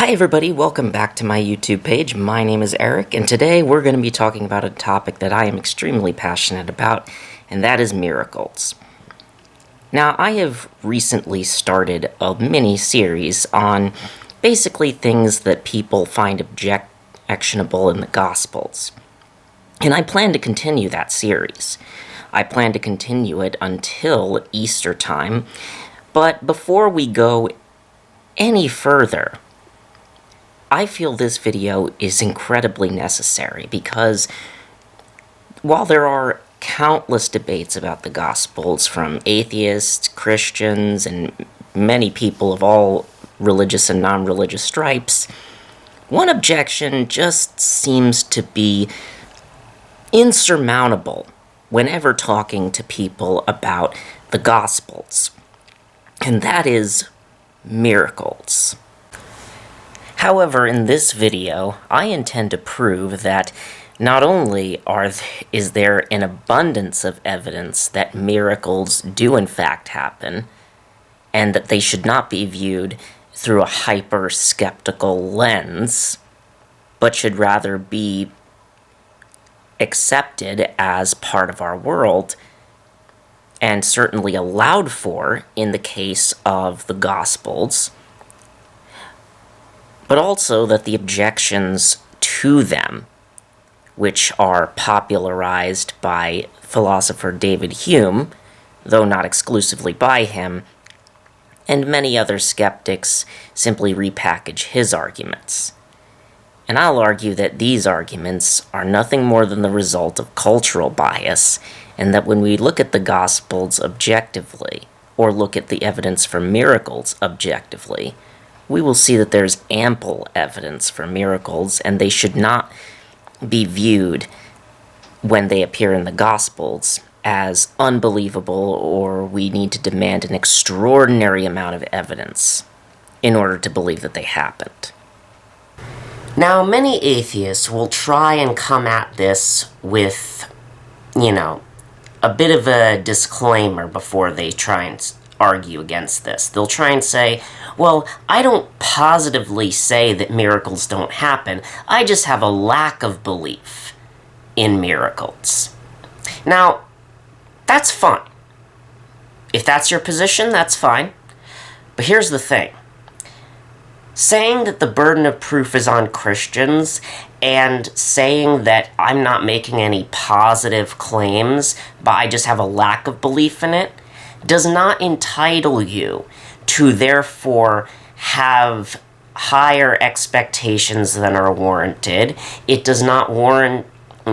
Hi everybody, welcome back to my YouTube page. My name is Eric, and today we're going to be talking about a topic that I am extremely passionate about, and that is miracles. Now, I have recently started a mini-series on basically things that people find objectionable in the Gospels. And I plan to continue that series. I plan to continue it until Easter time, but before we go any further, I feel this video is incredibly necessary because while there are countless debates about the Gospels from atheists, Christians, and many people of all religious and non-religious stripes, one objection just seems to be insurmountable whenever talking to people about the Gospels, and that is miracles. However, in this video, I intend to prove that not only is there an abundance of evidence that miracles do in fact happen, and that they should not be viewed through a hyper-skeptical lens, but should rather be accepted as part of our world, and certainly allowed for in the case of the Gospels, but also that the objections to them, which are popularized by philosopher David Hume, though not exclusively by him, and many other skeptics simply repackage his arguments. And I'll argue that these arguments are nothing more than the result of cultural bias, and that when we look at the Gospels objectively, or look at the evidence for miracles objectively, we will see that there's ample evidence for miracles, and they should not be viewed when they appear in the Gospels as unbelievable, or we need to demand an extraordinary amount of evidence in order to believe that they happened. Now, many atheists will try and come at this with, a bit of a disclaimer before they try and argue against this. They'll try and say, well, I don't positively say that miracles don't happen. I just have a lack of belief in miracles. Now, that's fine. If that's your position, that's fine. But here's the thing. Saying that the burden of proof is on Christians and saying that I'm not making any positive claims, but I just have a lack of belief in it, does not entitle you to therefore have higher expectations than are warranted. It does not warrant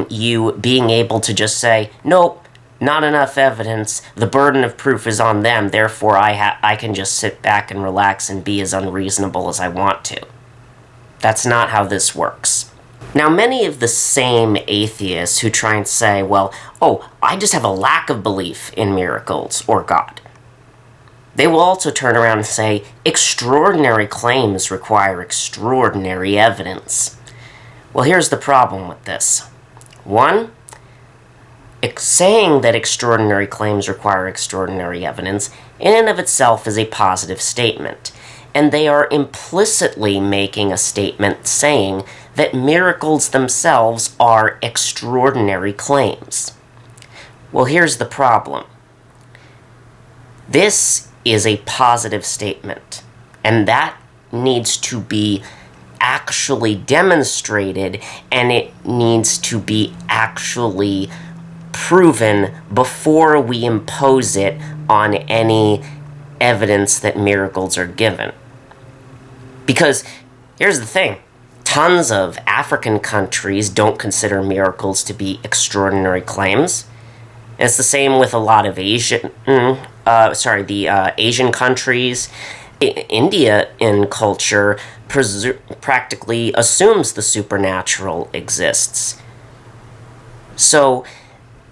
you being able to just say, nope, not enough evidence, the burden of proof is on them, therefore I can just sit back and relax and be as unreasonable as I want to. That's not how this works. Now, many of the same atheists who try and say, well, I just have a lack of belief in miracles or God, they will also turn around and say, extraordinary claims require extraordinary evidence. Well, here's the problem with this. One, saying that extraordinary claims require extraordinary evidence in and of itself is a positive statement, and they are implicitly making a statement saying that miracles themselves are extraordinary claims. Well, here's the problem. This is a positive statement, and that needs to be actually demonstrated, and it needs to be actually proven before we impose it on any evidence that miracles are given. Because here's the thing. Tons of African countries don't consider miracles to be extraordinary claims. It's the same with a lot of Asian countries. India in culture practically assumes the supernatural exists. So,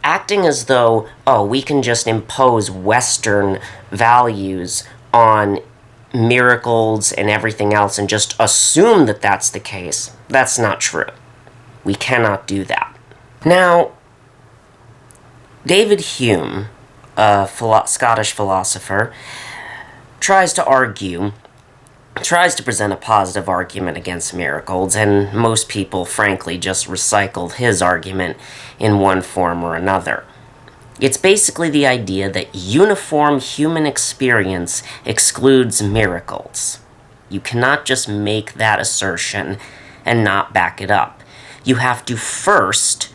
acting as though, we can just impose Western values on miracles and everything else and just assume that that's the case, that's not true. We cannot do that. Now, David Hume, a Scottish philosopher, tries to argue tries to present a positive argument against miracles, and most people, frankly, just recycled his argument in one form or another. It's basically the idea that uniform human experience excludes miracles. You cannot just make that assertion and not back it up. You have to first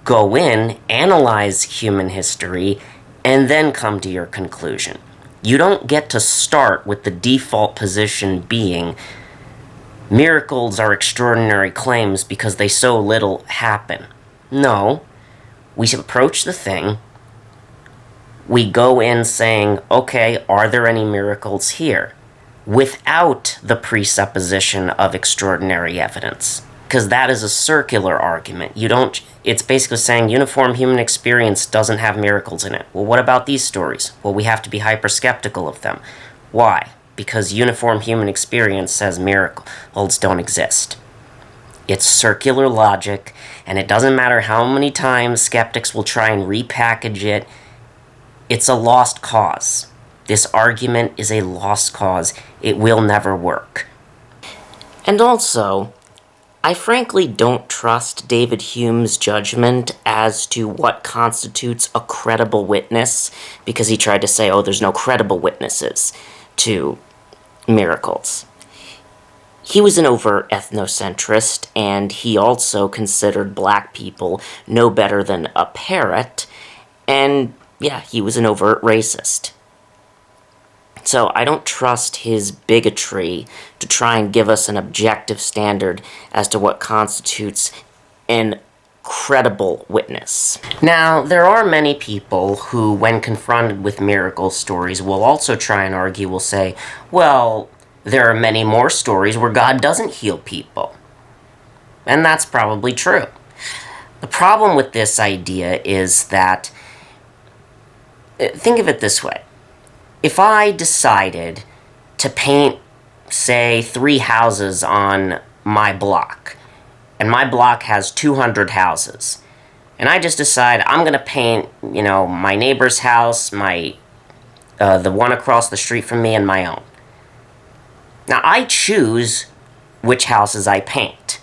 go in, analyze human history, and then come to your conclusion. You don't get to start with the default position being miracles are extraordinary claims because they so little happen. No, we approach the thing, we go in saying, okay, are there any miracles here? Without the presupposition of extraordinary evidence. Because that is a circular argument. It's basically saying uniform human experience doesn't have miracles in it. Well, what about these stories? Well, we have to be hyper-skeptical of them. Why? Because uniform human experience says miracles don't exist. It's circular logic, and it doesn't matter how many times skeptics will try and repackage it. It's a lost cause. This argument is a lost cause. It will never work. And also, I frankly don't trust David Hume's judgment as to what constitutes a credible witness, because he tried to say, oh, there's no credible witnesses to miracles. He was an overt ethnocentrist, and he also considered black people no better than a parrot, and yeah, he was an overt racist. So I don't trust his bigotry to try and give us an objective standard as to what constitutes an credible witness. Now, there are many people who, when confronted with miracle stories, will also try and argue, will say, well, there are many more stories where God doesn't heal people. And that's probably true. The problem with this idea is that, think of it this way. If I decided to paint, say, 3 houses on my block, and my block has 200 houses, and I just decide I'm going to paint, my neighbor's house, the one across the street from me, and my own. Now, I choose which houses I paint.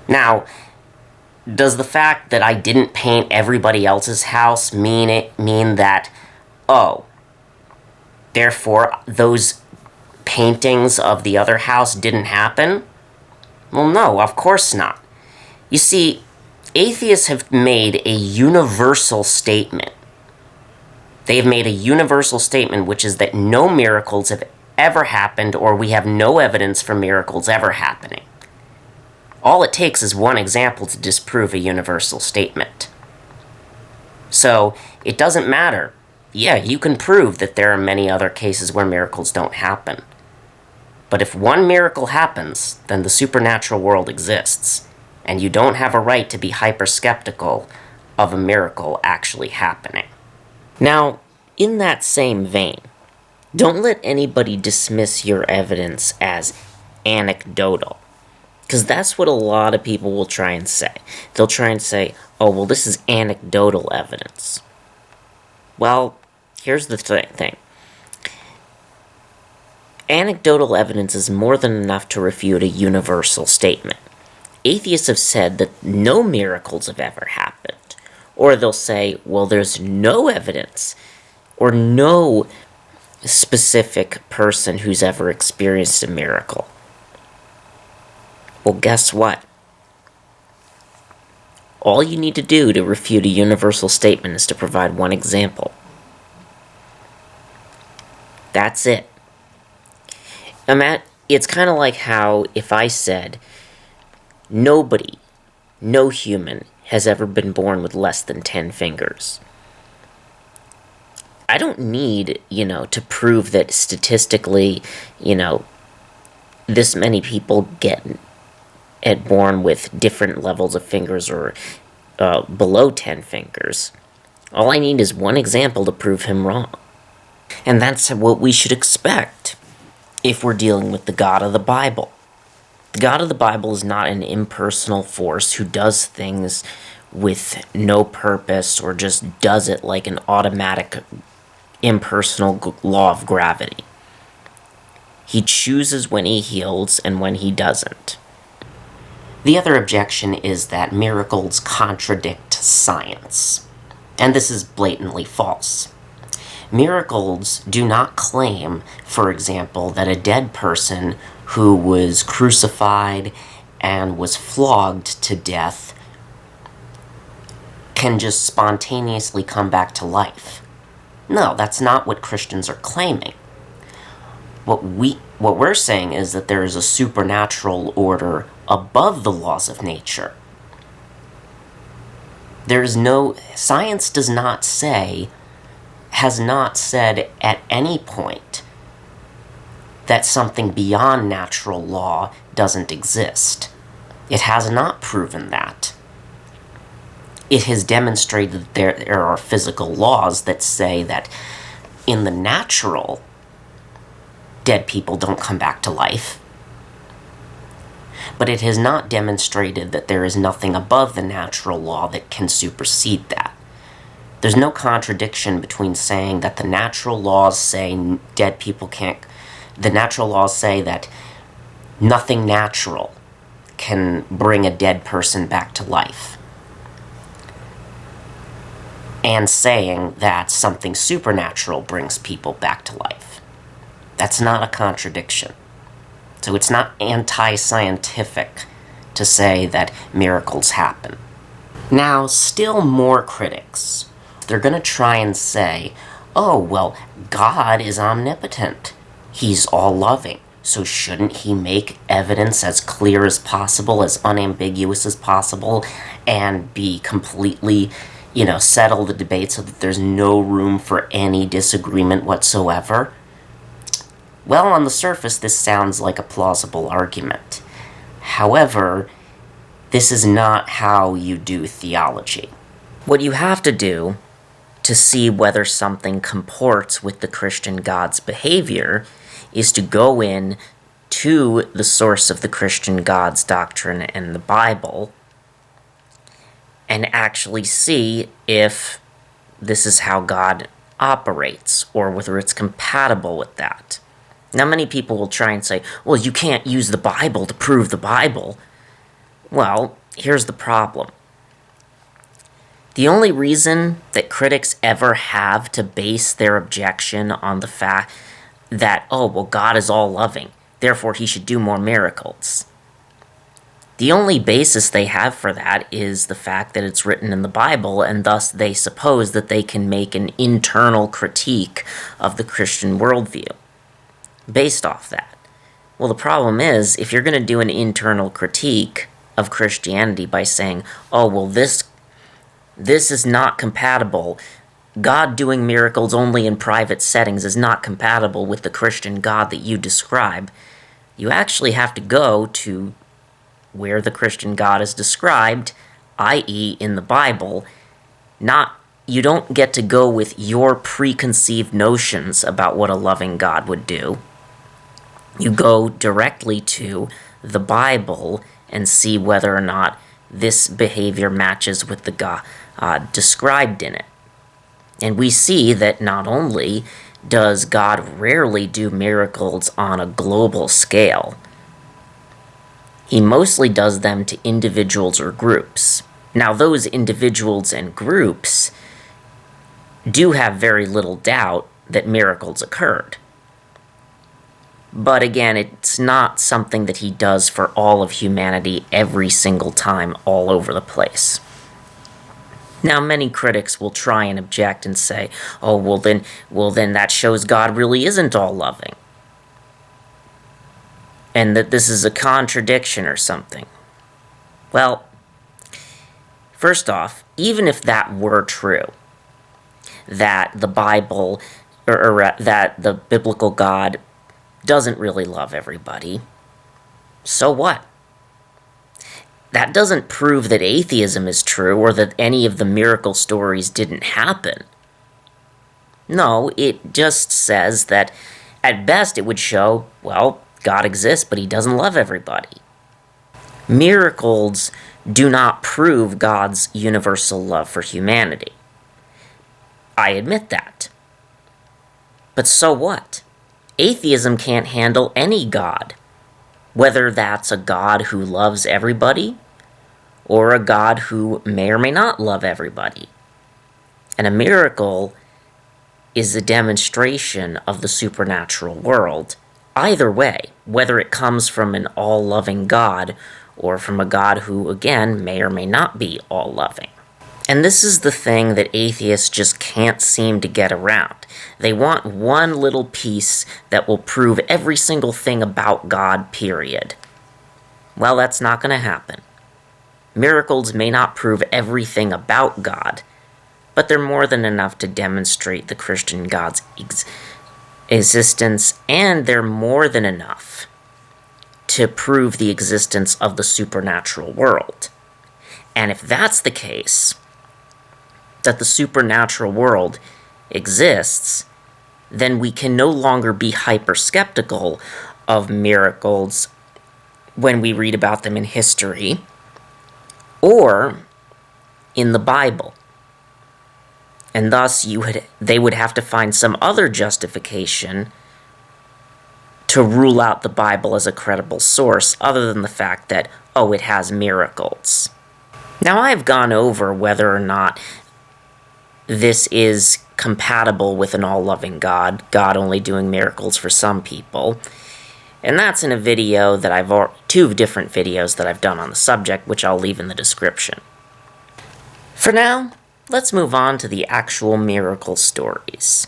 Now, does the fact that I didn't paint everybody else's house mean that, oh, therefore those paintings of the other house didn't happen? Well, no, of course not. You see, atheists have made a universal statement. They've made a universal statement, which is that no miracles have ever happened, or we have no evidence for miracles ever happening. All it takes is one example to disprove a universal statement. So, it doesn't matter. Yeah, you can prove that there are many other cases where miracles don't happen. But if one miracle happens, then the supernatural world exists, and you don't have a right to be hyper-skeptical of a miracle actually happening. Now, in that same vein, don't let anybody dismiss your evidence as anecdotal. Because that's what a lot of people will try and say. They'll try and say, oh, well, this is anecdotal evidence. Well, here's the thing. Anecdotal evidence is more than enough to refute a universal statement. Atheists have said that no miracles have ever happened. Or they'll say, well, there's no evidence, or no specific person who's ever experienced a miracle. Well, guess what? All you need to do to refute a universal statement is to provide one example. That's it. It's kind of like how if I said, nobody, no human, has ever been born with less than 10 fingers. I don't need, to prove that statistically, this many people get born with different levels of fingers or below 10 fingers. All I need is one example to prove him wrong. And that's what we should expect if we're dealing with the God of the Bible. The God of the Bible is not an impersonal force who does things with no purpose or just does it like an automatic impersonal law of gravity. He chooses when he heals and when he doesn't. The other objection is that miracles contradict science. And this is blatantly false. Miracles do not claim, for example, that a dead person who was crucified and was flogged to death can just spontaneously come back to life. No, that's not what Christians are claiming. What we're saying is that there is a supernatural order above the laws of nature. Science does not say, has not said at any point that something beyond natural law doesn't exist. It has not proven that. It has demonstrated that there are physical laws that say that in the natural, dead people don't come back to life. But it has not demonstrated that there is nothing above the natural law that can supersede that. There's no contradiction between saying that the natural laws say dead people can't... The natural laws say that nothing natural can bring a dead person back to life, and saying that something supernatural brings people back to life. That's not a contradiction. So it's not anti-scientific to say that miracles happen. Now, still more critics. They're going to try and say, oh, well, God is omnipotent. He's all-loving. So shouldn't he make evidence as clear as possible, as unambiguous as possible, and be completely, settle the debate so that there's no room for any disagreement whatsoever? Well, on the surface, this sounds like a plausible argument. However, this is not how you do theology. What you have to do to see whether something comports with the Christian God's behavior is to go in to the source of the Christian God's doctrine and the Bible and actually see if this is how God operates or whether it's compatible with that. Now, many people will try and say, well, you can't use the Bible to prove the Bible. Well, here's the problem. The only reason that critics ever have to base their objection on the fact that, oh, well, God is all-loving, therefore he should do more miracles. The only basis they have for that is the fact that it's written in the Bible, and thus they suppose that they can make an internal critique of the Christian worldview based off that. Well, the problem is, if you're going to do an internal critique of Christianity by saying, oh, well, this is not compatible, God doing miracles only in private settings is not compatible with the Christian God that you describe, you actually have to go to where the Christian God is described, i.e. in the Bible. You don't get to go with your preconceived notions about what a loving God would do. You go directly to the Bible and see whether or not this behavior matches with the God described in it. And we see that not only does God rarely do miracles on a global scale, he mostly does them to individuals or groups. Now, those individuals and groups do have very little doubt that miracles occurred. But again, it's not something that he does for all of humanity every single time all over the place. Now, many critics will try and object and say, oh, well then that shows God really isn't all-loving, and that this is a contradiction or something. Well, first off, even if that were true, that the Bible, or that the biblical God doesn't really love everybody, so what? That doesn't prove that atheism is true or that any of the miracle stories didn't happen. No, it just says that at best it would show, well, God exists, but he doesn't love everybody. Miracles do not prove God's universal love for humanity. I admit that. But so what? Atheism can't handle any God, whether that's a God who loves everybody or a God who may or may not love everybody. And a miracle is a demonstration of the supernatural world. Either way, whether it comes from an all-loving God or from a God who, again, may or may not be all-loving. And this is the thing that atheists just can't seem to get around. They want one little piece that will prove every single thing about God, period. Well, that's not going to happen. Miracles may not prove everything about God, but they're more than enough to demonstrate the Christian God's existence, and they're more than enough to prove the existence of the supernatural world. And if that's the case, that the supernatural world exists, then we can no longer be hyper-skeptical of miracles when we read about them in history or in the Bible. And thus, they would have to find some other justification to rule out the Bible as a credible source, other than the fact that, oh, it has miracles. Now, I've gone over whether or not this is compatible with an all-loving God, God only doing miracles for some people. And that's in a video that two different videos that I've done on the subject, which I'll leave in the description. For now, let's move on to the actual miracle stories.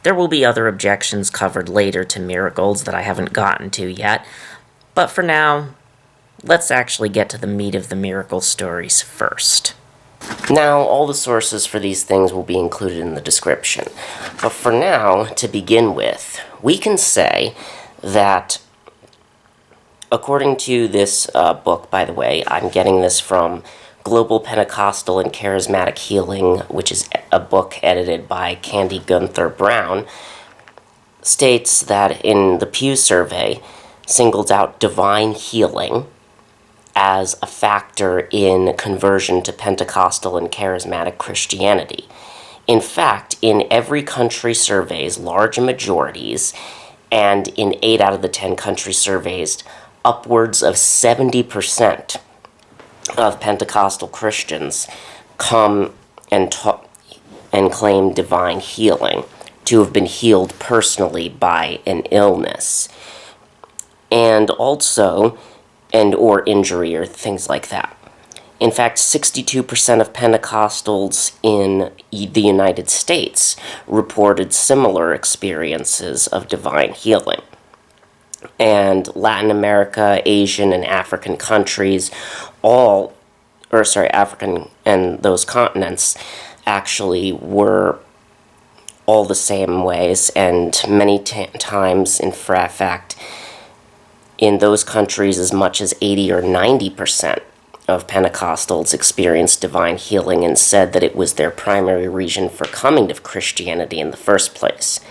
There will be other objections covered later to miracles that I haven't gotten to yet, but for now, let's actually get to the meat of the miracle stories first. Now, all the sources for these things will be included in the description, but for now, to begin with, we can say that, according to this book, by the way, I'm getting this from Global Pentecostal and Charismatic Healing, which is a book edited by Candy Gunther Brown, states that in the Pew survey, singled out divine healing as a factor in conversion to Pentecostal and Charismatic Christianity. In fact, in every country surveys, large majorities, and in 8 out of the 10 country surveys, upwards of 70% of Pentecostal Christians come and claim divine healing, to have been healed personally by an illness, and also, or injury, or things like that. In fact, 62% of Pentecostals in the United States reported similar experiences of divine healing. And Latin America, Asian, and African countries, African and those continents actually were all the same ways, and many times, in fact, in those countries, as much as 80 or 90% of Pentecostals experienced divine healing and said that it was their primary reason for coming to Christianity in the first place.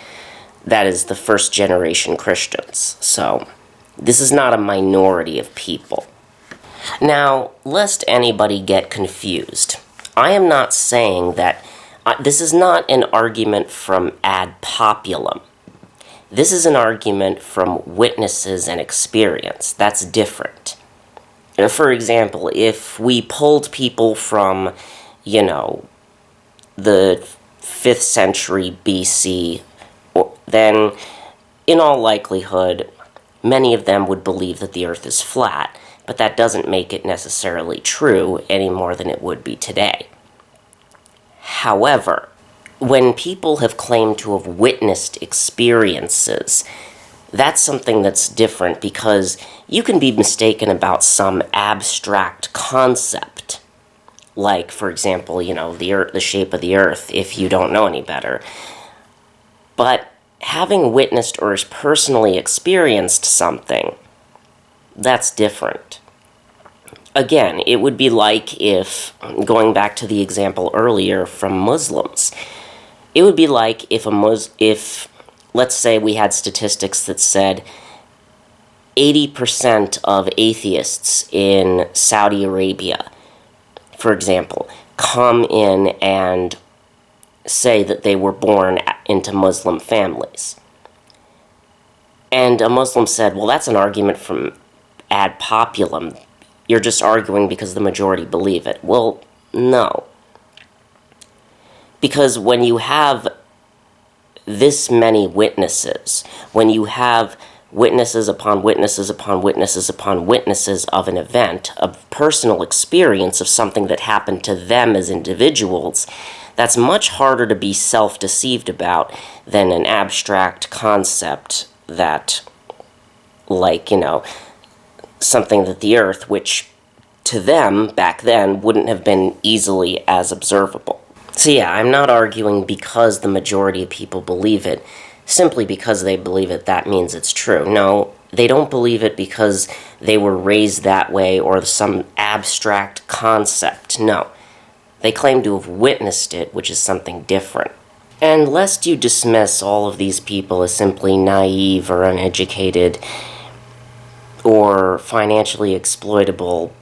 That is, the first generation Christians. So, this is not a minority of people. Now, lest anybody get confused, I am not saying that this is not an argument from ad populum. This is an argument from witnesses and experience. That's different. For example, if we polled people from, the 5th century BC, then in all likelihood, many of them would believe that the earth is flat, but that doesn't make it necessarily true any more than it would be today. However, when people have claimed to have witnessed experiences, that's something that's different, because you can be mistaken about some abstract concept, like, for example, the shape of the earth, if you don't know any better. But having witnessed or personally experienced something, that's different. Again, it would be like if, going back to the example earlier from Muslims, it would be like if let's say we had statistics that said 80% of atheists in Saudi Arabia, for example, come in and say that they were born into Muslim families. And a Muslim said, well, that's an argument from ad populum. You're just arguing because the majority believe it. Well, no. Because when you have this many witnesses, when you have witnesses upon witnesses upon witnesses upon witnesses of an event, a personal experience of something that happened to them as individuals, that's much harder to be self-deceived about than an abstract concept that, like, something that the earth, which to them, back then, wouldn't have been easily as observable. So yeah, I'm not arguing because the majority of people believe it, simply because they believe it, that means it's true. No, they don't believe it because they were raised that way or some abstract concept. No, they claim to have witnessed it, which is something different. And lest you dismiss all of these people as simply naive or uneducated or financially exploitable,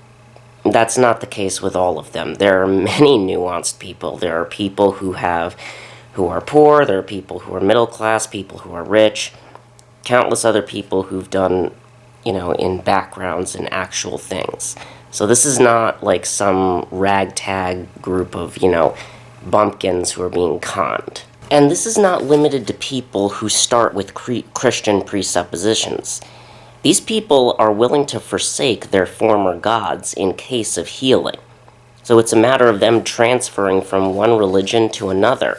that's not the case with all of them. There are many nuanced people. There are people who are poor, there are people who are middle class, people who are rich, countless other people who've done, in backgrounds and actual things. So this is not like some ragtag group of, bumpkins who are being conned. And this is not limited to people who start with Christian presuppositions. These people are willing to forsake their former gods in case of healing. So it's a matter of them transferring from one religion to another.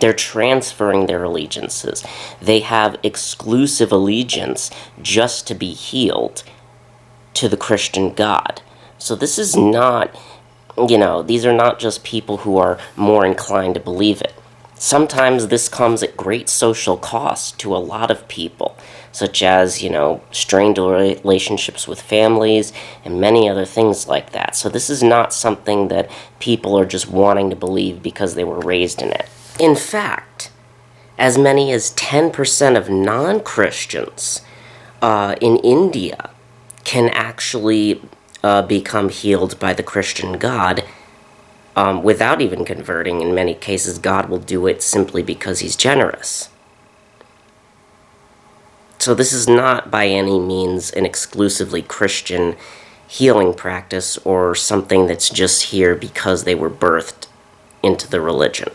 They're transferring their allegiances. They have exclusive allegiance just to be healed to the Christian God. So this is not, these are not just people who are more inclined to believe it. Sometimes this comes at great social cost to a lot of people, such as, strained relationships with families and many other things like that. So this is not something that people are just wanting to believe because they were raised in it. In fact, as many as 10% of non-Christians in India can actually become healed by the Christian God without even converting. In many cases, God will do it simply because he's generous. So this is not by any means an exclusively Christian healing practice or something that's just here because they were birthed into the religion.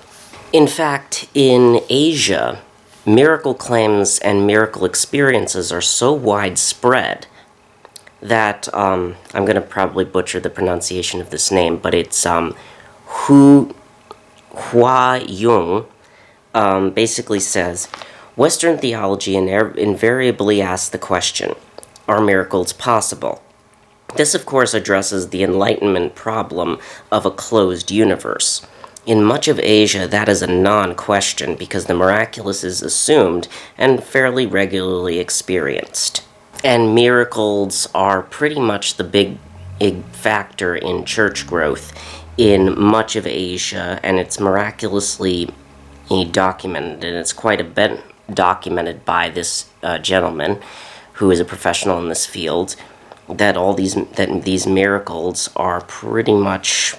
In fact, in Asia, miracle claims and miracle experiences are so widespread that, I'm going to probably butcher the pronunciation of this name, but it's Hua Yung, basically says, Western theology invariably asks the question, are miracles possible? This, of course, addresses the Enlightenment problem of a closed universe. In much of Asia, that is a non-question because the miraculous is assumed and fairly regularly experienced. And miracles are pretty much the big factor in church growth in much of Asia, and it's miraculously documented, and it's quite a bit documented by this gentleman who is a professional in this field, that these miracles are pretty much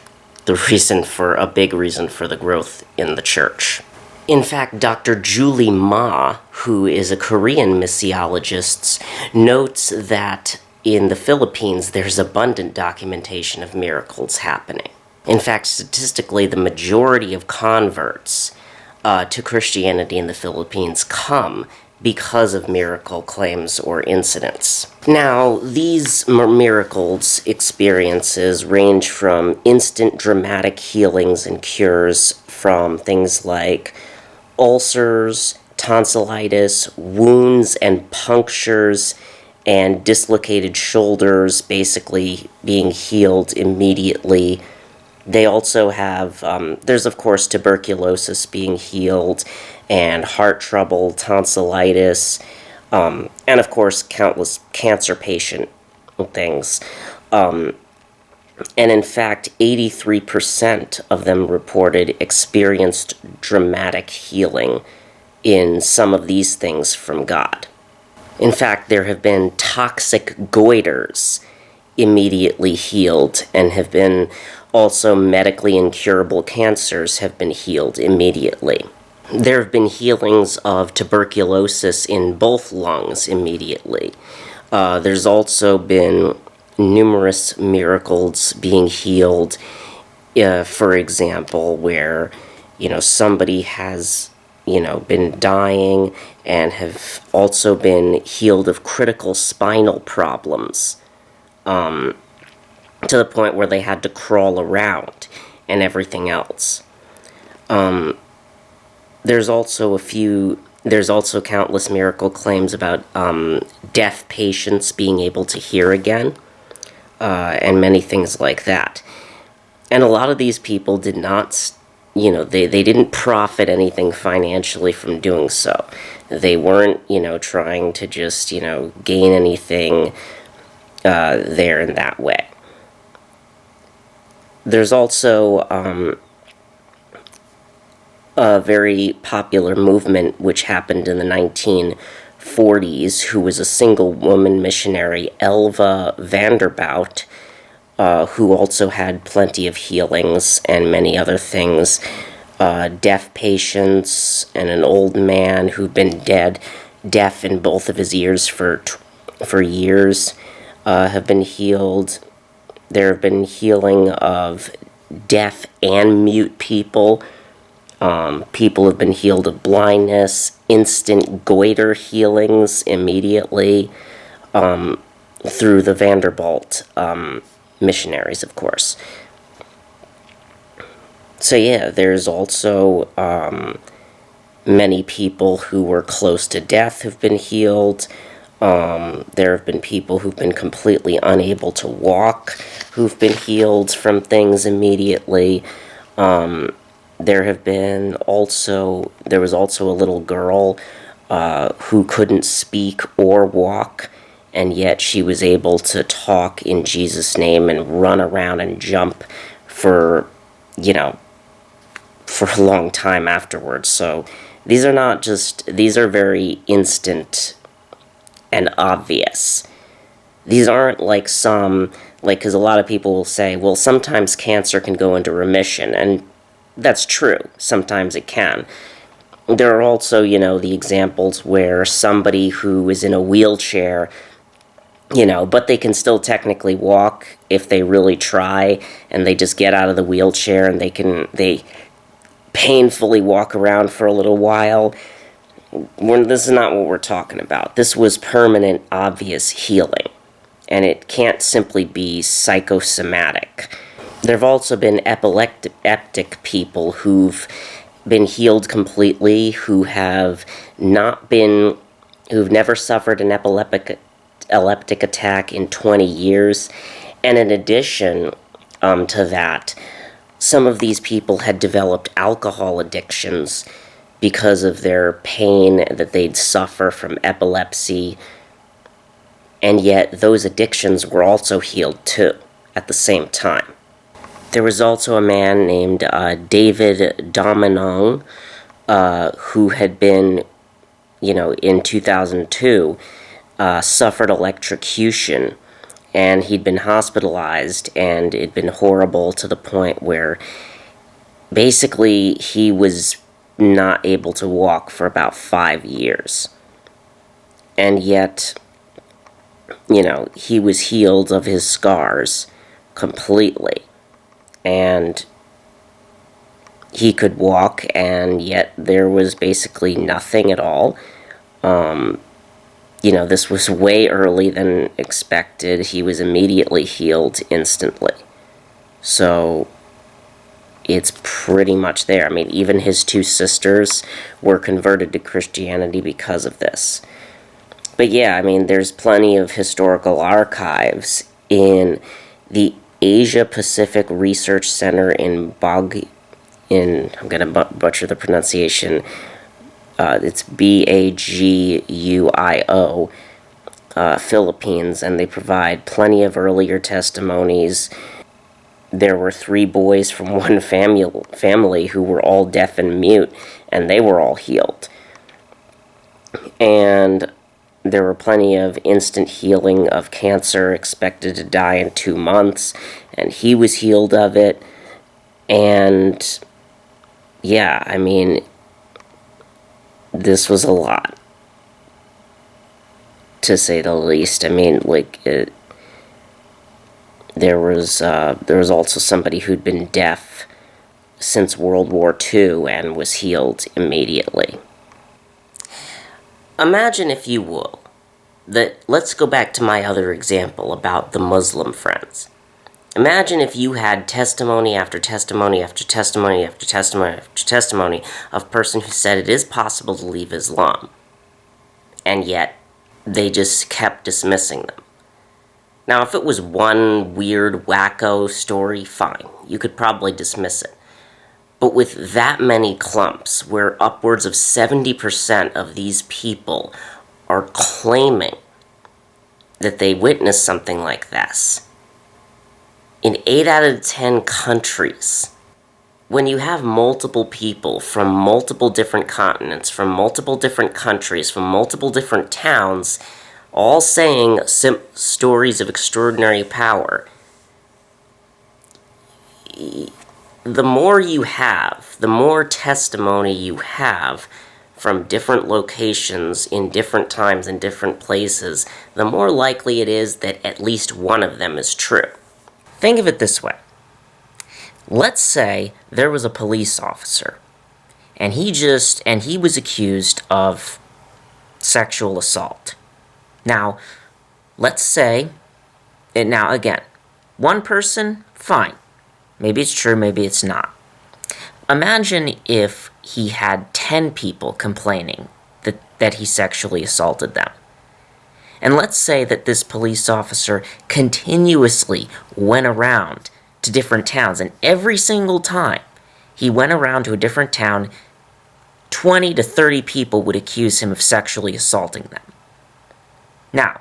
a big reason for the growth in the church. In fact, Dr. Julie Ma, who is a Korean missiologist, notes that in the Philippines there's abundant documentation of miracles happening. In fact, statistically, the majority of converts to Christianity in the Philippines come because of miracle claims or incidents. Now, these miracles experiences range from instant dramatic healings and cures from things like ulcers, tonsillitis, wounds and punctures, and dislocated shoulders basically being healed immediately. They also have, there's of course tuberculosis being healed, and heart trouble, tonsillitis, and of course countless cancer patient things. And in fact, 83% of them reported experienced dramatic healing in some of these things from God. In fact, there have been toxic goiters immediately healed, and have been also medically incurable cancers have been healed immediately. There have been healings of tuberculosis in both lungs immediately. There's also been numerous miracles being healed, for example, where, somebody has, been dying and have also been healed of critical spinal problems, to the point where they had to crawl around and everything else. There's also countless miracle claims about deaf patients being able to hear again, and many things like that. And a lot of these people did not, they didn't profit anything financially from doing so. They weren't, trying to just, gain anything there in that way. There's also a very popular movement which happened in the 1940s, who was a single woman missionary, Elva Vanderbout, who also had plenty of healings and many other things. Deaf patients and an old man who'd been deaf in both of his ears for years have been healed. There have been healing of deaf and mute people. People have been healed of blindness, instant goiter healings immediately, through the Vanderbilt missionaries, of course. So yeah, there's also many people who were close to death who've been healed. There have been people who've been completely unable to walk, who've been healed from things immediately. There was also a little girl who couldn't speak or walk, and yet she was able to talk in Jesus' name and run around and jump for a long time afterwards. So these are very instant and obvious. These aren't like because a lot of people will say, well, sometimes cancer can go into remission, and that's true. Sometimes it can. There are also, the examples where somebody who is in a wheelchair, but they can still technically walk if they really try, and they just get out of the wheelchair and they painfully walk around for a little while. This is not what we're talking about. This was permanent, obvious healing, and it can't simply be psychosomatic. There have also been epileptic people who've been healed completely, who've never suffered an epileptic attack in 20 years. And in addition to that, some of these people had developed alcohol addictions because of their pain that they'd suffer from epilepsy. And yet those addictions were also healed too at the same time. There was also a man named David Dominong, who had been, in 2002, suffered electrocution, and he'd been hospitalized, and it'd been horrible to the point where basically he was not able to walk for about 5 years. And yet, he was healed of his scars completely. And he could walk, and yet there was basically nothing at all. This was way early than expected. He was immediately healed instantly. So it's pretty much there. I mean, even his two sisters were converted to Christianity because of this. But yeah, I mean, there's plenty of historical archives in the Asia Pacific Research Center in I'm going to butcher the pronunciation. It's Baguio, Philippines, and they provide plenty of earlier testimonies. There were 3 boys from one family who were all deaf and mute, and they were all healed. And there were plenty of instant healing of cancer, expected to die in 2 months, and he was healed of it. And yeah, I mean, this was a lot, to say the least. I mean, there was also somebody who'd been deaf since World War II and was healed immediately. Imagine, if you will, that, let's go back to my other example about the Muslim friends. Imagine if you had testimony after testimony after testimony after testimony after testimony of a person who said it is possible to leave Islam, and yet they just kept dismissing them. Now, if it was one weird, wacko story, fine. You could probably dismiss it. But with that many clumps, where upwards of 70% of these people are claiming that they witnessed something like this, in 8 out of 10 countries, when you have multiple people from multiple different continents, from multiple different countries, from multiple different towns, all saying stories of extraordinary power, the more you have, the more testimony you have from different locations in different times and different places, the more likely it is that at least one of them is true. Think of it this way. Let's say there was a police officer, and he was accused of sexual assault. Now, let's say, and now again, one person, fine. Maybe it's true, maybe it's not. Imagine if he had 10 people complaining that he sexually assaulted them. And let's say that this police officer continuously went around to different towns, and every single time he went around to a different town, 20 to 30 people would accuse him of sexually assaulting them. Now,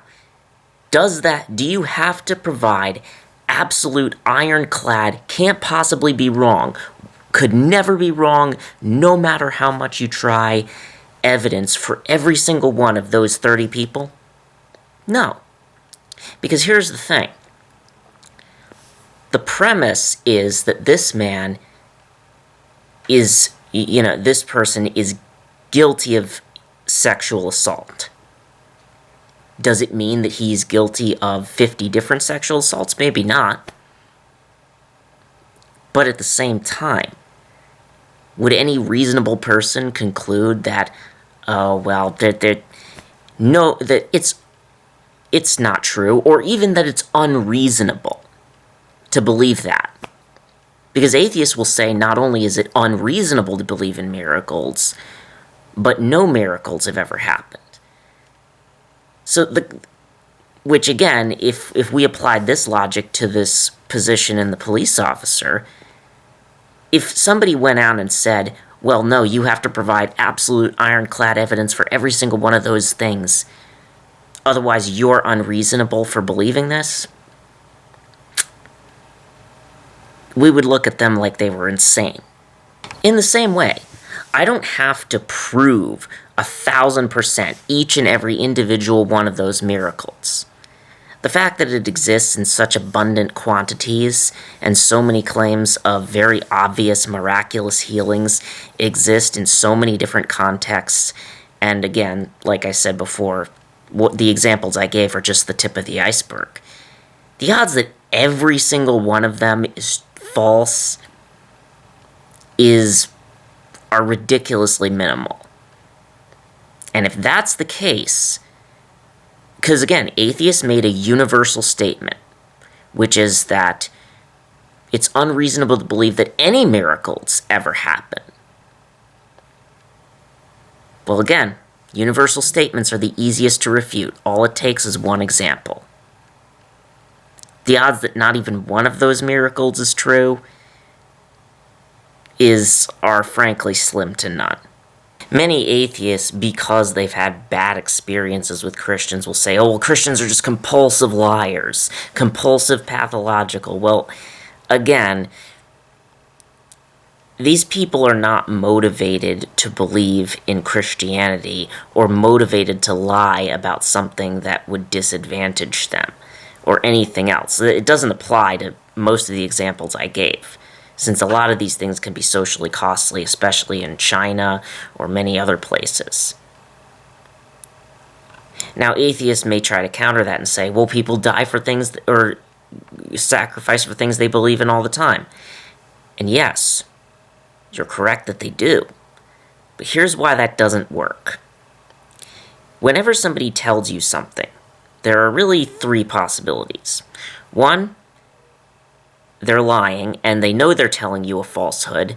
do you have to provide absolute ironclad, can't possibly be wrong, could never be wrong, no matter how much you try, evidence for every single one of those 30 people? No. Because here's the thing. The premise is that this man is, this person is guilty of sexual assault. Does it mean that he's guilty of 50 different sexual assaults? Maybe not. But at the same time, would any reasonable person conclude that, that it's not true, or even that it's unreasonable to believe that? Because atheists will say not only is it unreasonable to believe in miracles, but no miracles have ever happened. So, which again, if we applied this logic to this position in the police officer, if somebody went out and said, well, no, you have to provide absolute ironclad evidence for every single one of those things, otherwise you're unreasonable for believing this, we would look at them like they were insane. In the same way, I don't have to prove 1,000% each and every individual one of those miracles. The fact that it exists in such abundant quantities and so many claims of very obvious miraculous healings exist in so many different contexts, and again, like I said before, the examples I gave are just the tip of the iceberg. The odds that every single one of them is false are ridiculously minimal. And if that's the case, because again, atheists made a universal statement, which is that it's unreasonable to believe that any miracles ever happen. Well, again, universal statements are the easiest to refute. All it takes is one example. The odds that not even one of those miracles is true are frankly slim to none. Many atheists, because they've had bad experiences with Christians, will say, oh, well, Christians are just compulsive liars, compulsive pathological. Well, again, these people are not motivated to believe in Christianity or motivated to lie about something that would disadvantage them or anything else. It doesn't apply to most of the examples I gave. since a lot of these things can be socially costly, especially in China or many other places. Now, atheists may try to counter that and say, well, people die for things, or sacrifice for things they believe in all the time. And yes, you're correct that they do. But here's why that doesn't work. Whenever somebody tells you something, there are really three possibilities. One, they're lying and they know they're telling you a falsehood.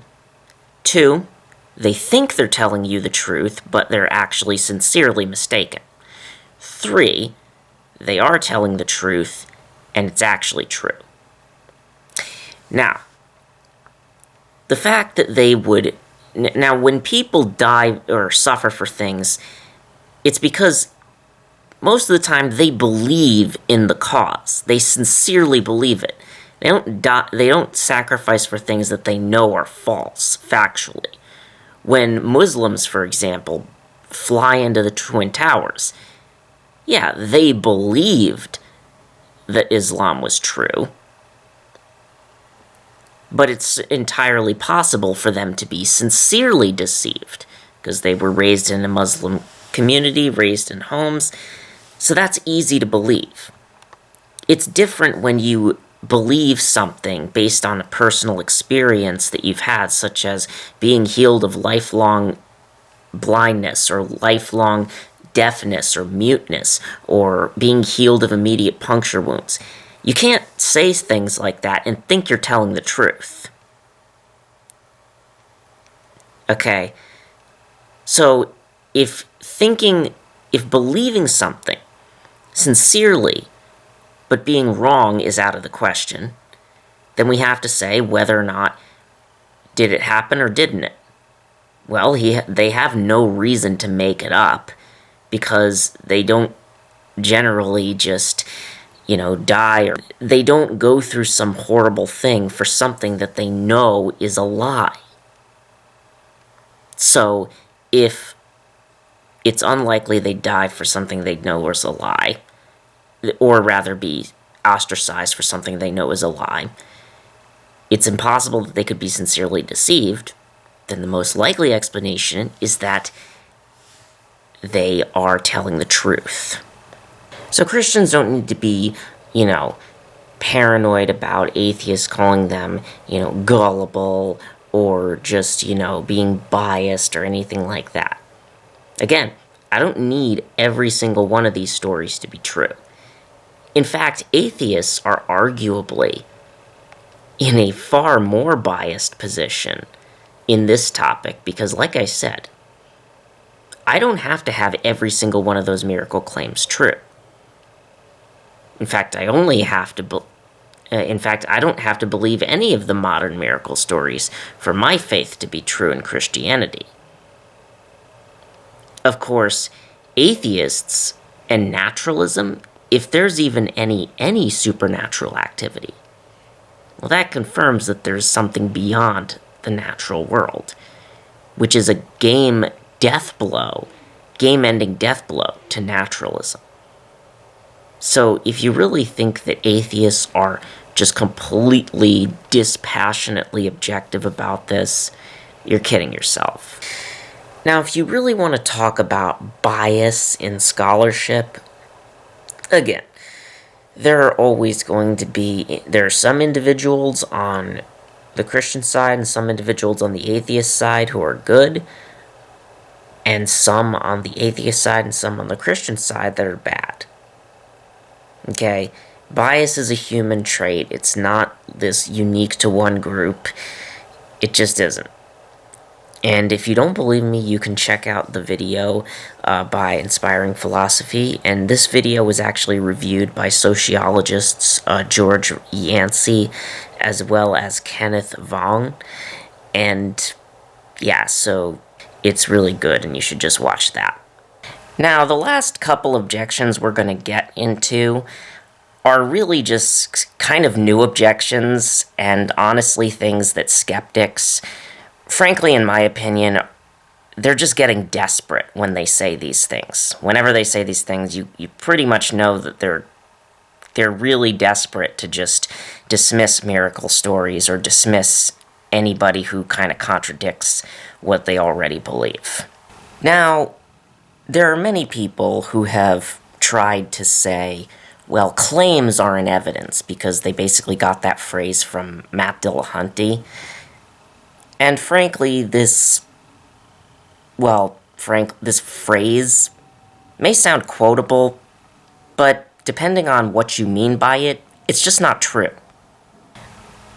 Two, they think they're telling you the truth, but they're actually sincerely mistaken. Three, they are telling the truth and it's actually true. Now, the fact that they would... Now, when people die or suffer for things, it's because most of the time they believe in the cause. They sincerely believe it. They don't sacrifice for things that they know are false, factually. When Muslims, for example, fly into the Twin Towers, yeah, they believed that Islam was true. But it's entirely possible for them to be sincerely deceived, because they were raised in a Muslim community, raised in homes, so that's easy to believe. It's different when you believe something based on a personal experience that you've had, such as being healed of lifelong blindness, or lifelong deafness, or muteness, or being healed of immediate puncture wounds. You can't say things like that and think you're telling the truth. Okay? So, if believing something sincerely, but being wrong is out of the question, then we have to say whether or not did it happen or didn't it. Well, they have no reason to make it up, because they don't generally just, die, or they don't go through some horrible thing for something that they know is a lie. So, if it's unlikely they die for something they know is a lie, or rather be ostracized for something they know is a lie, it's impossible that they could be sincerely deceived, then the most likely explanation is that they are telling the truth. So Christians don't need to be, paranoid about atheists calling them, gullible, or just, being biased or anything like that. Again, I don't need every single one of these stories to be true. In fact, atheists are arguably in a far more biased position in this topic, because like I said, I don't have to have every single one of those miracle claims true. In fact, I don't have to believe any of the modern miracle stories for my faith to be true in Christianity. Of course, atheists and naturalism, if there's even any supernatural activity, well, that confirms that there's something beyond the natural world, which is a game-ending death blow to naturalism. So if you really think that atheists are just completely dispassionately objective about this, you're kidding yourself. Now, if you really want to talk about bias in scholarship, again, there are some individuals on the Christian side and some individuals on the atheist side who are good, and some on the atheist side and some on the Christian side that are bad. Okay? Bias is a human trait. It's not this unique to one group. It just isn't. And if you don't believe me, you can check out the video by Inspiring Philosophy. And this video was actually reviewed by sociologists George Yancey as well as Kenneth Vaughn. And yeah, so it's really good and you should just watch that. Now, the last couple objections we're going to get into are really just kind of new objections and honestly things that skeptics, frankly, in my opinion, they're just getting desperate when they say these things. Whenever they say these things, you pretty much know that they're really desperate to just dismiss miracle stories or dismiss anybody who kind of contradicts what they already believe. Now, there are many people who have tried to say, well, claims aren't evidence, because they basically got that phrase from Matt Dillahunty. And frankly, this phrase may sound quotable, but depending on what you mean by it, it's just not true.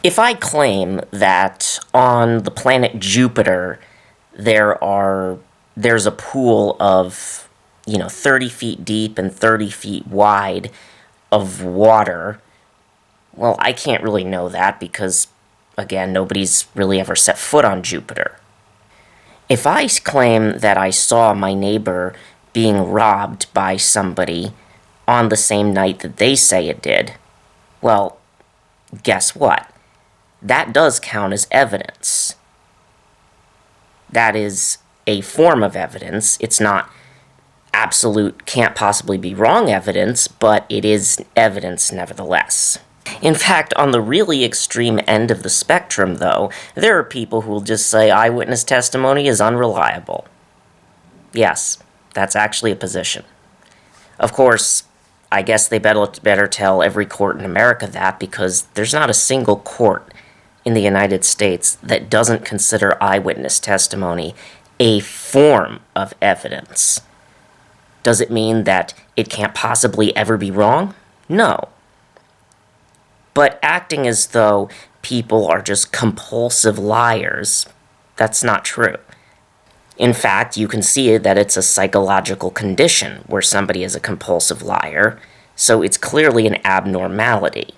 If I claim that on the planet Jupiter there's a pool of, 30 feet deep and 30 feet wide of water, well, I can't really know that because, again, nobody's really ever set foot on Jupiter. If I claim that I saw my neighbor being robbed by somebody on the same night that they say it did, well, guess what? That does count as evidence. That is a form of evidence. It's not absolute, can't possibly be wrong evidence, but it is evidence nevertheless. In fact, on the really extreme end of the spectrum, though, there are people who will just say eyewitness testimony is unreliable. Yes, that's actually a position. Of course, I guess they better tell every court in America that, because there's not a single court in the United States that doesn't consider eyewitness testimony a form of evidence. Does it mean that it can't possibly ever be wrong? No. But acting as though people are just compulsive liars, that's not true. In fact, you can see that it's a psychological condition where somebody is a compulsive liar, so it's clearly an abnormality.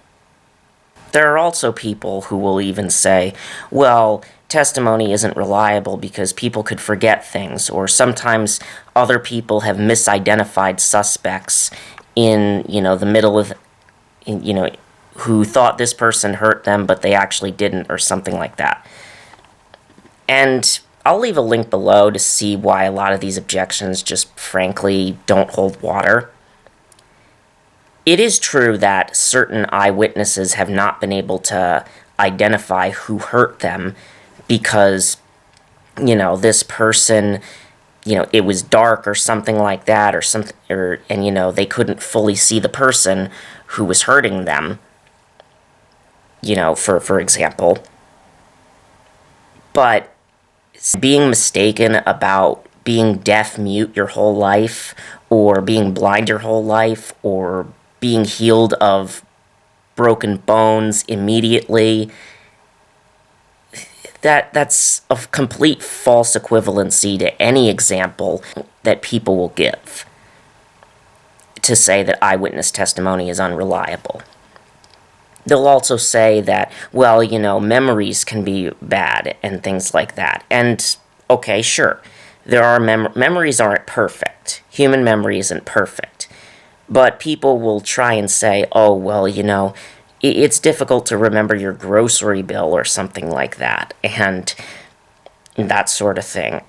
There are also people who will even say, well, testimony isn't reliable because people could forget things, or sometimes other people have misidentified suspects in, the middle of, who thought this person hurt them, but they actually didn't, or something like that. And I'll leave a link below to see why a lot of these objections just frankly don't hold water. It is true that certain eyewitnesses have not been able to identify who hurt them because, this person, it was dark or something like that, and they couldn't fully see the person who was hurting them, for example. But being mistaken about being deaf-mute your whole life, or being blind your whole life, or being healed of broken bones immediately, that's a complete false equivalency to any example that people will give to say that eyewitness testimony is unreliable. They'll also say that, well, memories can be bad and things like that. And, okay, sure, there are memories aren't perfect. Human memory isn't perfect. But people will try and say, oh, well, it's difficult to remember your grocery bill or something like that, and that sort of thing.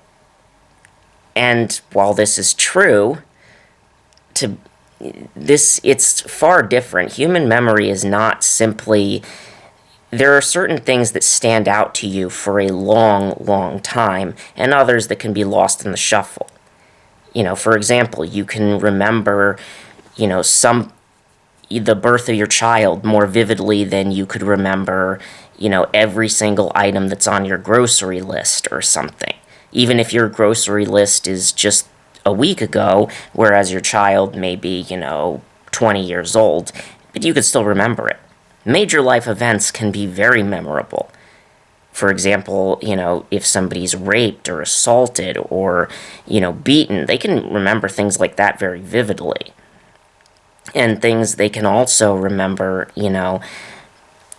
And while this is true, it's far different. Human memory is not simply, there are certain things that stand out to you for a long, long time, and others that can be lost in the shuffle. For example, you can remember, the birth of your child more vividly than you could remember, every single item that's on your grocery list or something. Even if your grocery list is just a week ago, whereas your child may be, 20 years old, but you could still remember it. Major life events can be very memorable. For example, if somebody's raped or assaulted or, beaten, they can remember things like that very vividly. And things they can also remember,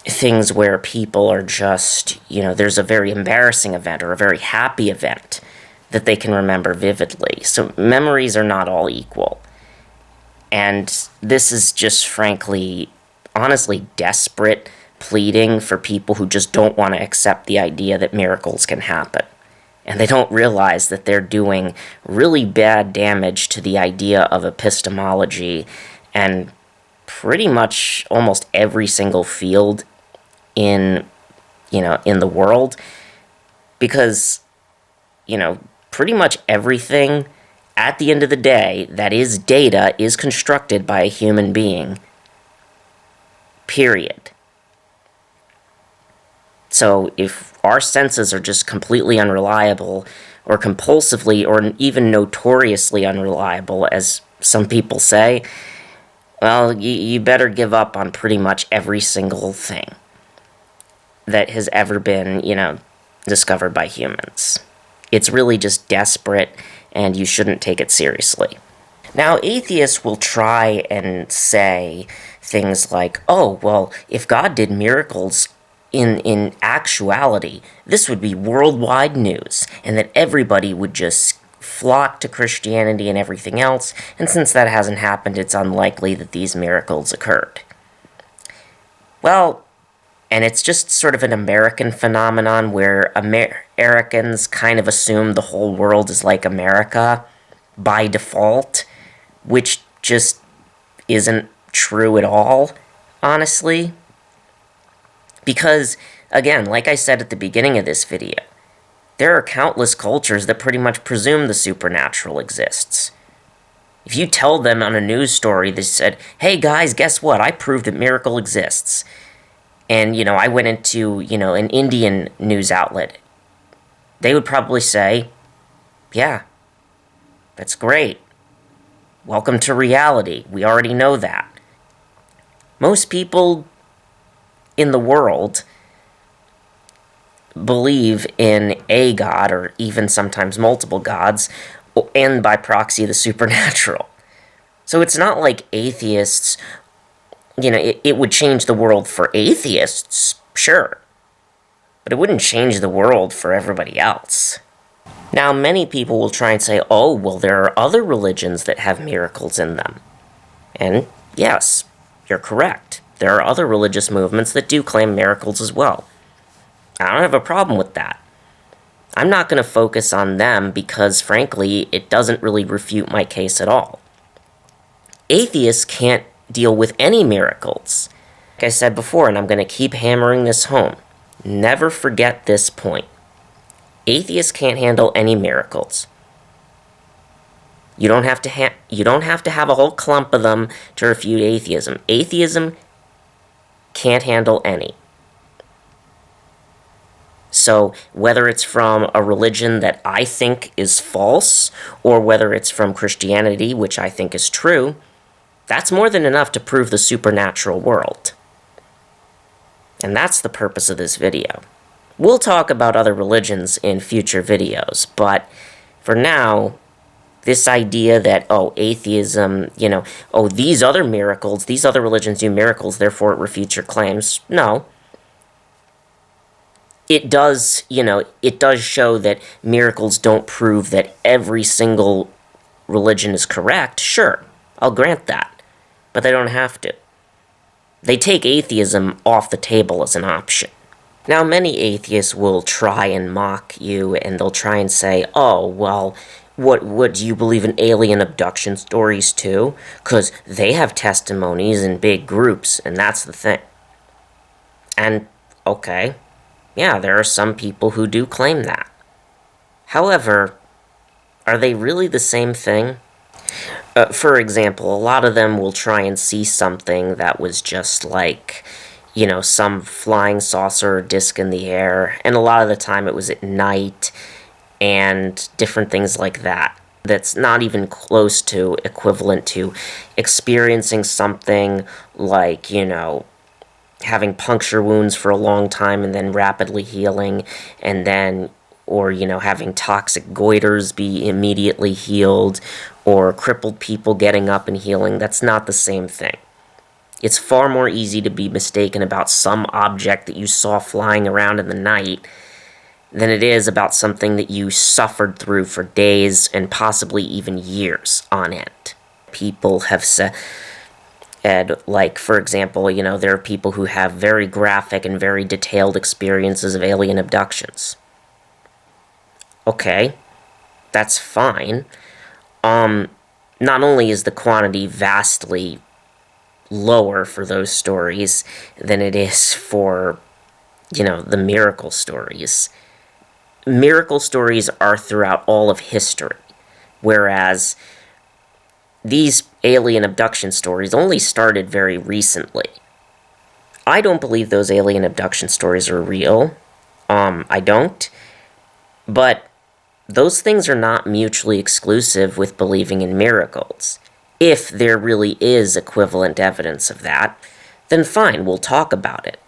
things where people are just, there's a very embarrassing event or a very happy event that they can remember vividly. So memories are not all equal. And this is just frankly, honestly, desperate pleading for people who just don't want to accept the idea that miracles can happen. And they don't realize that they're doing really bad damage to the idea of epistemology and pretty much almost every single field in, in the world. Because, pretty much everything at the end of the day that is data is constructed by a human being. Period. So if our senses are just completely unreliable, or compulsively, or even notoriously unreliable, as some people say, well, you better give up on pretty much every single thing that has ever been, discovered by humans. It's really just desperate, and you shouldn't take it seriously. Now, atheists will try and say things like, oh, well, if God did miracles in actuality, this would be worldwide news, and that everybody would just flock to Christianity and everything else, and since that hasn't happened, it's unlikely that these miracles occurred. Well, and it's just sort of an American phenomenon where Americans kind of assume the whole world is like America by default, which just isn't true at all, honestly. Because, again, like I said at the beginning of this video, there are countless cultures that pretty much presume the supernatural exists. If you tell them on a news story that said, hey guys, guess what, I proved that miracle exists, and, I went into, an Indian news outlet, they would probably say, yeah, that's great. Welcome to reality. We already know that. Most people in the world believe in a god, or even sometimes multiple gods, and by proxy the supernatural. So it's not like atheists, it would change the world for atheists, sure, but it wouldn't change the world for everybody else. Now, many people will try and say, oh, well, there are other religions that have miracles in them. And yes, you're correct. There are other religious movements that do claim miracles as well. I don't have a problem with that. I'm not going to focus on them because, frankly, it doesn't really refute my case at all. Atheists can't deal with any miracles. Like I said before, and I'm going to keep hammering this home, never forget this point. Atheists can't handle any miracles. You don't have to have a whole clump of them to refute atheism. Atheism can't handle any. So whether it's from a religion that I think is false, or whether it's from Christianity, which I think is true, that's more than enough to prove the supernatural world. And that's the purpose of this video. We'll talk about other religions in future videos, but for now, this idea that, atheism, these other miracles, these other religions do miracles, therefore it refutes your claims. No. It does show that miracles don't prove that every single religion is correct. Sure, I'll grant that. But they don't have to. They take atheism off the table as an option. Now, many atheists will try and mock you, and they'll try and say, oh, well, what do you believe in alien abduction stories too? Because they have testimonies in big groups, and that's the thing. And, okay, yeah, there are some people who do claim that. However, are they really the same thing? For example, a lot of them will try and see something that was just like, some flying saucer or disc in the air, and a lot of the time it was at night, and different things like that. That's not even close to equivalent to experiencing something like, having puncture wounds for a long time and then rapidly healing, and then, or, having toxic goiters be immediately healed, or crippled people getting up and healing. That's not the same thing. It's far more easy to be mistaken about some object that you saw flying around in the night than it is about something that you suffered through for days and possibly even years on end. People have said, like, for example, there are people who have very graphic and very detailed experiences of alien abductions. Okay, that's fine. Not only is the quantity vastly lower for those stories than it is for, the miracle stories. Miracle stories are throughout all of history, whereas these alien abduction stories only started very recently. I don't believe those alien abduction stories are real. I don't. But those things are not mutually exclusive with believing in miracles. If there really is equivalent evidence of that, then fine, we'll talk about it.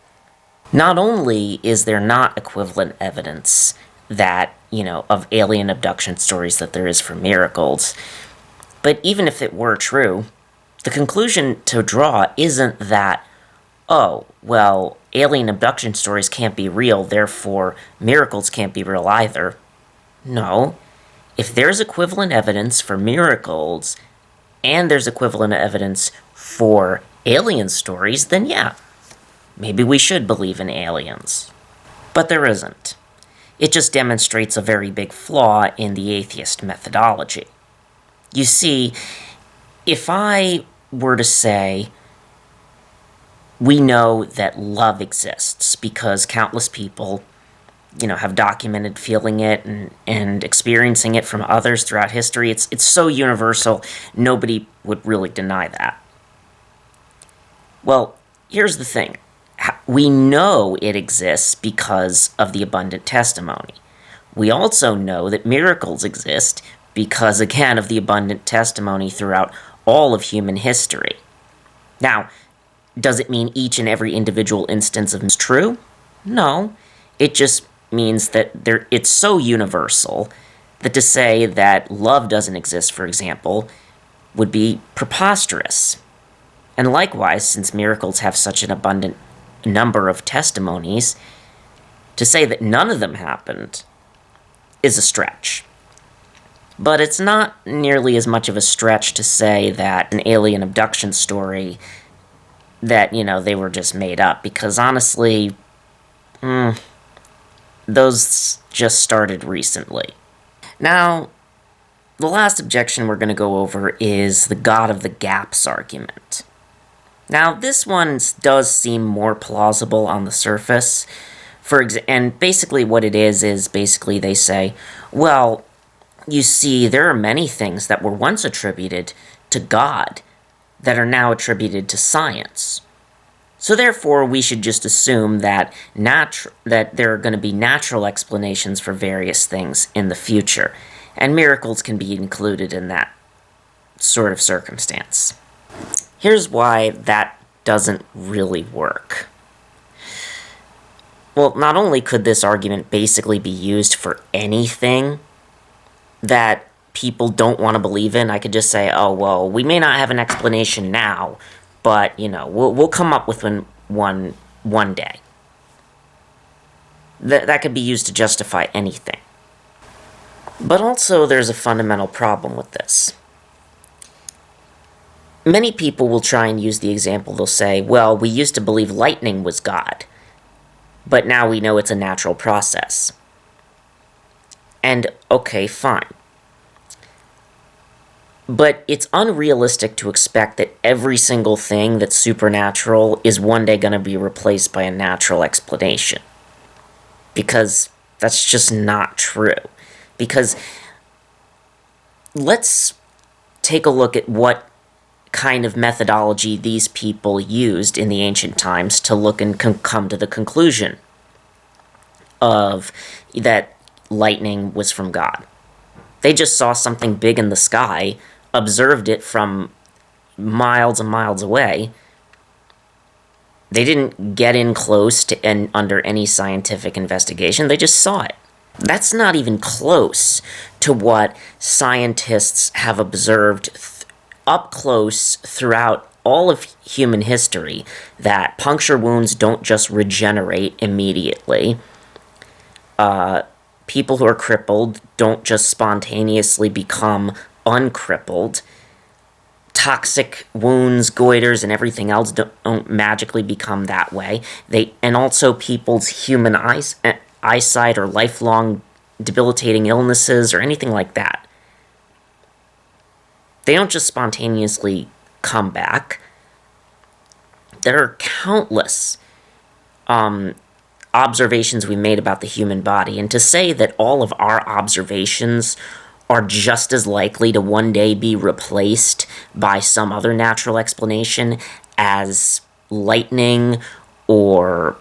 Not only is there not equivalent evidence that, of alien abduction stories that there is for miracles, but even if it were true, the conclusion to draw isn't that, oh, well, alien abduction stories can't be real, therefore miracles can't be real either. No. If there's equivalent evidence for miracles, and there's equivalent evidence for alien stories, then yeah, maybe we should believe in aliens. But there isn't. It just demonstrates a very big flaw in the atheist methodology. You see, if I were to say, we know that love exists because countless people, have documented feeling it and experiencing it from others throughout history, it's so universal, nobody would really deny that. Well, here's the thing. We know it exists because of the abundant testimony. We also know that miracles exist because, again, of the abundant testimony throughout all of human history. Now, does it mean each and every individual instance of it is true? No. It just means that it's so universal that to say that love doesn't exist, for example, would be preposterous. And likewise, since miracles have such an abundant number of testimonies, to say that none of them happened is a stretch. But it's not nearly as much of a stretch to say that an alien abduction story that, they were just made up, because honestly, those just started recently. Now, the last objection we're going to go over is the God of the Gaps argument. Now, this one does seem more plausible on the surface. And basically what it is basically they say, well, you see, there are many things that were once attributed to God that are now attributed to science. So therefore, we should just assume that there are going to be natural explanations for various things in the future, and miracles can be included in that sort of circumstance. Here's why that doesn't really work. Well, not only could this argument basically be used for anything that people don't want to believe in, I could just say, oh, well, we may not have an explanation now, but, we'll come up with one day. That could be used to justify anything. But also, there's a fundamental problem with this. Many people will try and use the example. They'll say, well, we used to believe lightning was God, but now we know it's a natural process. And, okay, fine. But it's unrealistic to expect that every single thing that's supernatural is one day going to be replaced by a natural explanation. Because that's just not true. Because let's take a look at what kind of methodology these people used in the ancient times to look and come to the conclusion of that lightning was from God. They just saw something big in the sky, observed it from miles and miles away. They didn't get in close to and under any scientific investigation. They just saw it. That's not even close to what scientists have observed up close throughout all of human history, that puncture wounds don't just regenerate immediately. People who are crippled don't just spontaneously become uncrippled. Toxic wounds, goiters, and everything else don't magically become that way. And also people's human eyesight or lifelong debilitating illnesses or anything like that. They don't just spontaneously come back. There are countless observations we made about the human body, and to say that all of our observations are just as likely to one day be replaced by some other natural explanation as lightning or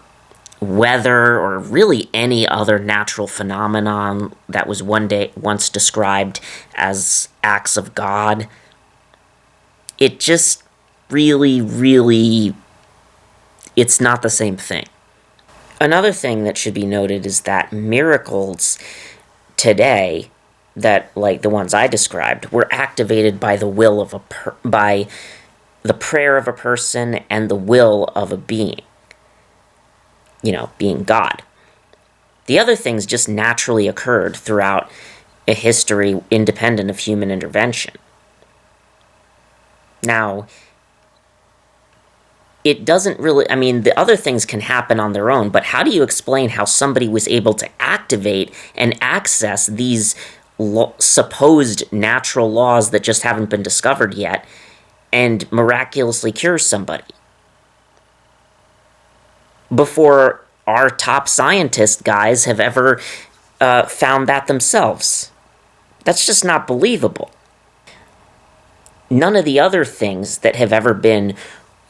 weather or really any other natural phenomenon that was once described as acts of God. It just really, it's not the same thing. Another thing that should be noted is that miracles today, that like the ones I described, were activated by the will of by the prayer of a person and the will of a being. Being God. The other things just naturally occurred throughout a history independent of human intervention. Now, it doesn't really, the other things can happen on their own, but how do you explain how somebody was able to activate and access these supposed natural laws that just haven't been discovered yet and miraculously cure somebody before our top scientist guys have ever found that themselves? That's just not believable. None of the other things that have ever been,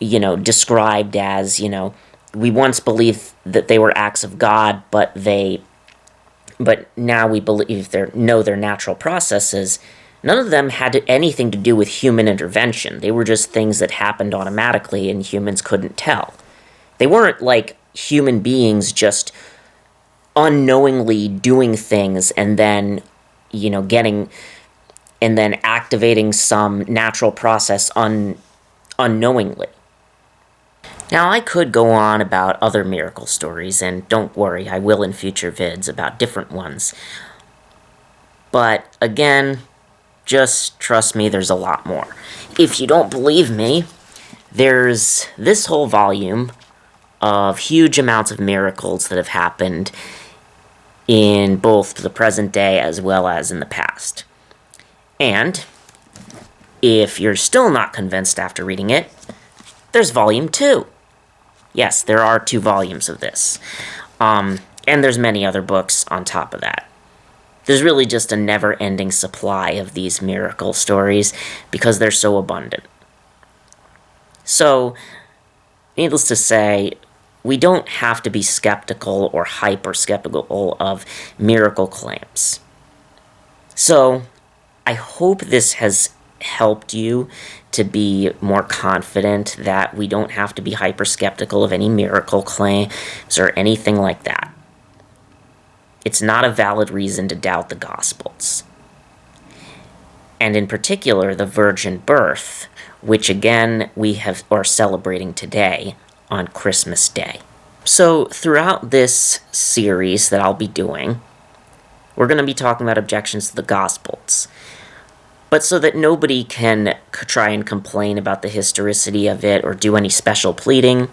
described as, we once believed that they were acts of God, but now we believe they're natural processes. None of them had anything to do with human intervention. They were just things that happened automatically and humans couldn't tell. They weren't like human beings just unknowingly doing things and then, and then activating some natural process unknowingly. Now, I could go on about other miracle stories, and don't worry, I will in future vids about different ones. But again, just trust me, there's a lot more. If you don't believe me, there's this whole volume of huge amounts of miracles that have happened in both the present day as well as in the past. And if you're still not convinced after reading it, there's volume 2. Yes, there are 2 volumes of this. And there's many other books on top of that. There's really just a never-ending supply of these miracle stories because they're so abundant. So, needless to say, we don't have to be skeptical or hyper-skeptical of miracle claims. So, I hope this has helped you to be more confident that we don't have to be hyper-skeptical of any miracle claims or anything like that. It's not a valid reason to doubt the Gospels. And in particular, the virgin birth, which again we are celebrating today on Christmas Day. So throughout this series that I'll be doing, we're going to be talking about objections to the Gospels. But so that nobody can try and complain about the historicity of it or do any special pleading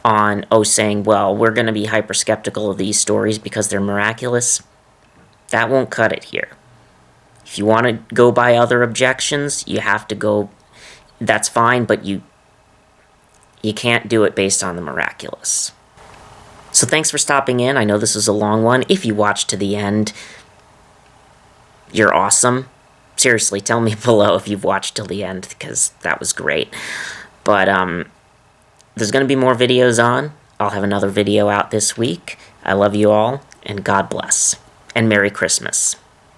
on, saying, well, we're going to be hyper-skeptical of these stories because they're miraculous, that won't cut it here. If you want to go by other objections, you have to go, that's fine, but you can't do it based on the miraculous. So thanks for stopping in. I know this is a long one. If you watched to the end, you're awesome. Seriously, tell me below if you've watched till the end, because that was great. But there's going to be more videos on. I'll have another video out this week. I love you all, and God bless. And Merry Christmas.